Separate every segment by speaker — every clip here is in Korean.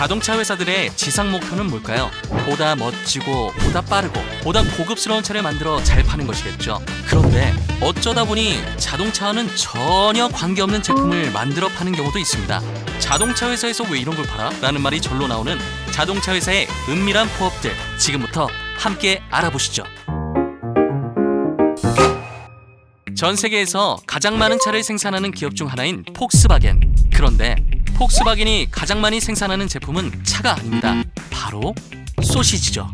Speaker 1: 자동차 회사들의 지상 목표는 뭘까요? 보다 멋지고 보다 빠르고 보다 고급스러운 차를 만들어 잘 파는 것이겠죠. 그런데 어쩌다 보니 자동차와는 전혀 관계없는 제품을 만들어 파는 경우도 있습니다. 자동차 회사에서 왜 이런 걸 팔아? 라는 말이 절로 나오는 자동차 회사의 은밀한 부업들, 지금부터 함께 알아보시죠. 전 세계에서 가장 많은 차를 생산하는 기업 중 하나인 폭스바겐. 그런데 폭스바겐이 가장 많이 생산하는 제품은 차가 아닙니다. 바로 소시지죠.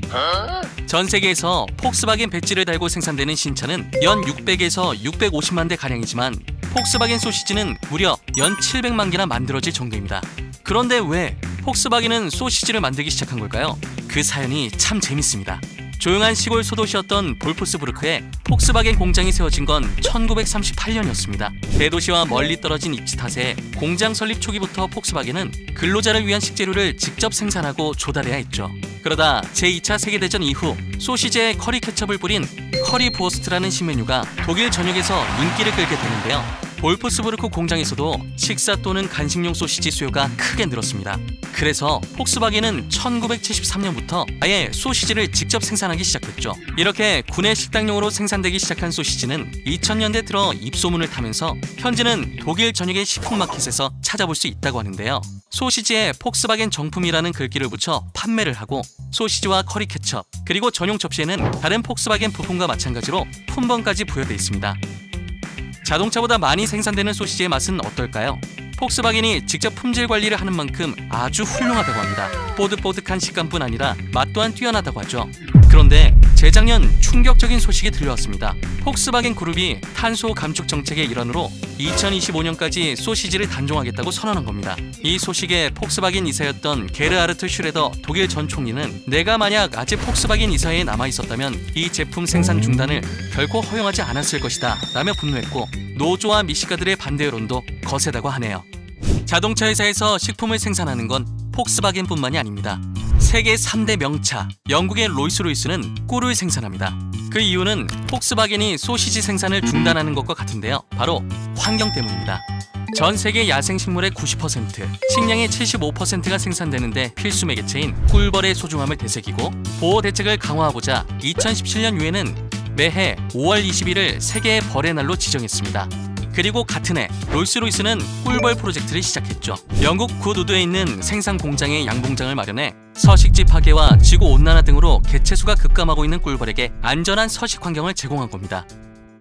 Speaker 1: 전 세계에서 폭스바겐 배지를 달고 생산되는 신차는 연 600에서 650만 대 가량이지만 폭스바겐 소시지는 무려 연 700만 개나 만들어질 정도입니다. 그런데 왜 폭스바겐은 소시지를 만들기 시작한 걸까요? 그 사연이 참 재밌습니다. 조용한 시골 소도시였던 볼프스부르크에 폭스바겐 공장이 세워진 건 1938년이었습니다. 대도시와 멀리 떨어진 입지 탓에 공장 설립 초기부터 폭스바겐은 근로자를 위한 식재료를 직접 생산하고 조달해야 했죠. 그러다 제2차 세계대전 이후 소시지에 커리 케첩을 뿌린 커리부어스트라는 신메뉴가 독일 전역에서 인기를 끌게 되는데요. 볼프스부르크 공장에서도 식사 또는 간식용 소시지 수요가 크게 늘었습니다. 그래서 폭스바겐은 1973년부터 아예 소시지를 직접 생산하기 시작했죠. 이렇게 구내 식당용으로 생산되기 시작한 소시지는 2000년대 들어 입소문을 타면서 현재는 독일 전역의 식품마켓에서 찾아볼 수 있다고 하는데요. 소시지에 폭스바겐 정품이라는 글귀를 붙여 판매를 하고 소시지와 커리 케첩 그리고 전용 접시에는 다른 폭스바겐 부품과 마찬가지로 품번까지 부여되어 있습니다. 자동차보다 많이 생산되는 소시지의 맛은 어떨까요? 폭스바겐이 직접 품질 관리를 하는 만큼 아주 훌륭하다고 합니다. 뽀득뽀득한 식감뿐 아니라 맛 또한 뛰어나다고 하죠. 그런데 재작년 충격적인 소식이 들려왔습니다. 폭스바겐 그룹이 탄소 감축 정책의 일환으로 2025년까지 소시지를 단종하겠다고 선언한 겁니다. 이 소식에 폭스바겐 이사였던 게르하르트 슈레더 독일 전 총리는 내가 만약 아직 폭스바겐 이사회에 남아있었다면 이 제품 생산 중단을 결코 허용하지 않았을 것이다 라며 분노했고 노조와 미식가들의 반대 여론도 거세다고 하네요. 자동차 회사에서 식품을 생산하는 건 폭스바겐뿐만이 아닙니다. 세계 3대 명차, 영국의 롤스로이스는 꿀을 생산합니다. 그 이유는 폭스바겐이 소시지 생산을 중단하는 것과 같은데요. 바로 환경 때문입니다. 전 세계 야생식물의 90%, 식량의 75%가 생산되는데 필수 매개체인 꿀벌의 소중함을 되새기고 보호 대책을 강화하고자 2017년 유엔은 매해 5월 20일을 세계의 벌의 날로 지정했습니다. 그리고 같은 해 롤스로이스는 꿀벌 프로젝트를 시작했죠. 영국 굿우드에 있는 생산 공장의 양봉장을 마련해 서식지 파괴와 지구온난화 등으로 개체수가 급감하고 있는 꿀벌에게 안전한 서식 환경을 제공한 겁니다.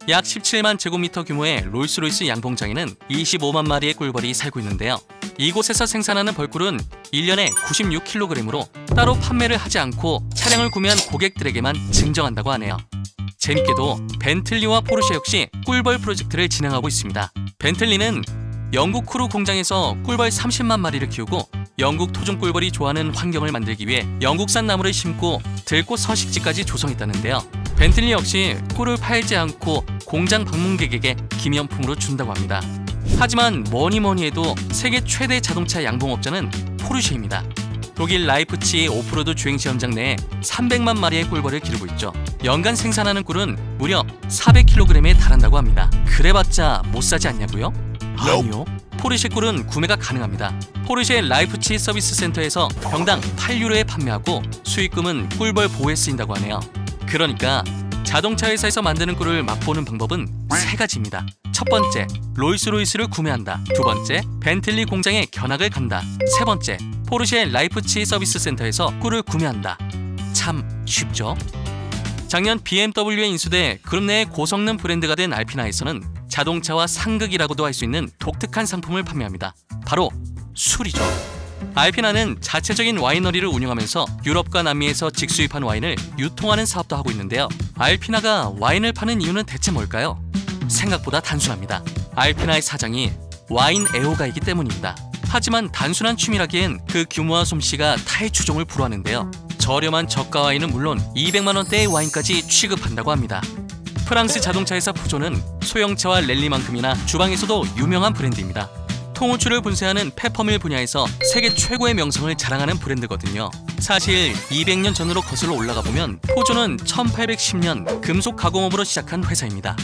Speaker 1: 약 17만 제곱미터 규모의 롤스로이스 양봉장에는 25만 마리의 꿀벌이 살고 있는데요. 이곳에서 생산하는 벌꿀은 1년에 96kg으로 따로 판매를 하지 않고 차량을 구매한 고객들에게만 증정한다고 하네요. 재밌게도 벤틀리와 포르쉐 역시 꿀벌 프로젝트를 진행하고 있습니다. 벤틀리는 영국 크루 공장에서 꿀벌 30만 마리를 키우고 영국 토종 꿀벌이 좋아하는 환경을 만들기 위해 영국산 나무를 심고 들꽃 서식지까지 조성했다는데요. 벤틀리 역시 꿀을 팔지 않고 공장 방문객에게 기념품으로 준다고 합니다. 하지만 뭐니 해도 세계 최대 자동차 양봉업자는 포르쉐입니다. 독일 라이프치히 오프로드 주행시험장 내에 300만 마리의 꿀벌을 기르고 있죠. 연간 생산하는 꿀은 무려 400kg에 달한다고 합니다. 그래봤자 못 사지 않냐고요? 아니요. 포르쉐 꿀은 구매가 가능합니다. 포르쉐 라이프치히 서비스 센터에서 병당 8유로에 판매하고 수익금은 꿀벌 보호에 쓰인다고 하네요. 그러니까 자동차 회사에서 만드는 꿀을 맛보는 방법은 3가지입니다. 첫 번째, 롤스로이스를 구매한다. 두 번째, 벤틀리 공장에 견학을 간다. 세 번째, 포르쉐 라이프치히 서비스 센터에서 꿀을 구매한다. 참 쉽죠? 작년 BMW에 인수돼 그룹 내의 고성능 브랜드가 된 알피나에서는 자동차와 상극이라고도 할 수 있는 독특한 상품을 판매합니다. 바로 술이죠. 알피나는 자체적인 와이너리를 운영하면서 유럽과 남미에서 직수입한 와인을 유통하는 사업도 하고 있는데요. 알피나가 와인을 파는 이유는 대체 뭘까요? 생각보다 단순합니다. 알피나의 사장이 와인 애호가이기 때문입니다. 하지만 단순한 취미라기엔 그 규모와 솜씨가 타의 추종을 불허하는데요. 저렴한 저가 와인은 물론 200만 원대의 와인까지 취급한다고 합니다. 프랑스 자동차 회사 푸조는 소형차와 랠리만큼이나 주방에서도 유명한 브랜드입니다. 통후추를 분쇄하는 페퍼밀 분야에서 세계 최고의 명성을 자랑하는 브랜드거든요. 사실 200년 전으로 거슬러 올라가 보면 푸조는 1810년 금속 가공업으로 시작한 회사입니다.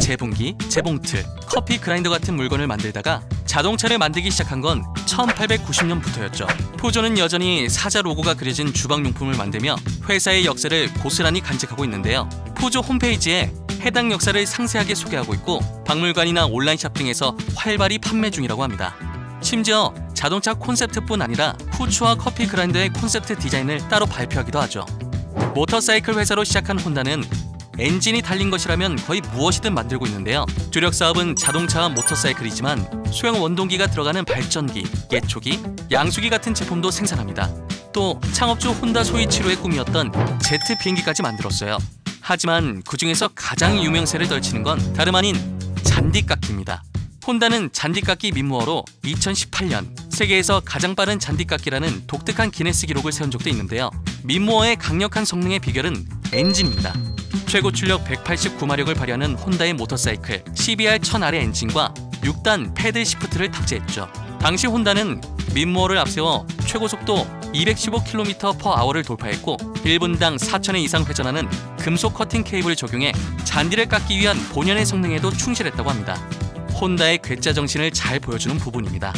Speaker 1: 재분기, 재봉틀, 커피 그라인더 같은 물건을 만들다가 자동차를 만들기 시작한 건 1890년부터였죠. 푸조는 여전히 사자 로고가 그려진 주방용품을 만들며 회사의 역사를 고스란히 간직하고 있는데요. 푸조 홈페이지에 해당 역사를 상세하게 소개하고 있고 박물관이나 온라인샵 등에서 활발히 판매 중이라고 합니다. 심지어 자동차 콘셉트뿐 아니라 후추와 커피 그라인더의 콘셉트 디자인을 따로 발표하기도 하죠. 모터사이클 회사로 시작한 혼다는 엔진이 달린 것이라면 거의 무엇이든 만들고 있는데요. 주력 사업은 자동차와 모터사이클이지만 소형 원동기가 들어가는 발전기, 예초기, 양수기 같은 제품도 생산합니다. 또 창업주 혼다 소이치로의 꿈이었던 제트 비행기까지 만들었어요. 하지만 그중에서 가장 유명세를 떨치는 건 다름 아닌 잔디깎기입니다. 혼다는 잔디깎기 민무어로 2018년 세계에서 가장 빠른 잔디깎기라는 독특한 기네스 기록을 세운 적도 있는데요. 민무어의 강력한 성능의 비결은 엔진입니다. 최고 출력 189마력을 발휘하는 혼다의 모터사이클 CBR-1000R의 엔진과 6단 패들 시프트를 탑재했죠. 당시 혼다는 민무어를 앞세워 최고 속도 215km/h를 돌파했고 1분당 4,000회 이상 회전하는 금속 커팅 케이블을 적용해 잔디를 깎기 위한 본연의 성능에도 충실했다고 합니다. 혼다의 괴짜 정신을 잘 보여주는 부분입니다.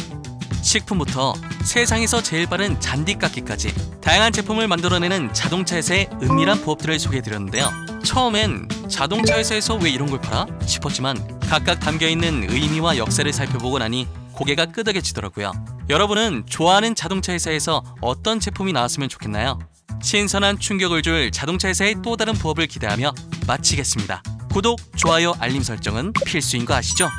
Speaker 1: 식품부터 세상에서 제일 빠른 잔디 깎기까지 다양한 제품을 만들어내는 자동차 회사의 은밀한 부업들을 소개해드렸는데요. 처음엔 자동차 회사에서 왜 이런 걸 팔아? 싶었지만 각각 담겨있는 의미와 역사를 살펴보고 나니 고개가 끄덕여지더라고요. 여러분은 좋아하는 자동차 회사에서 어떤 제품이 나왔으면 좋겠나요? 신선한 충격을 줄 자동차 회사의 또 다른 부업을 기대하며 마치겠습니다. 구독, 좋아요, 알림 설정은 필수인 거 아시죠?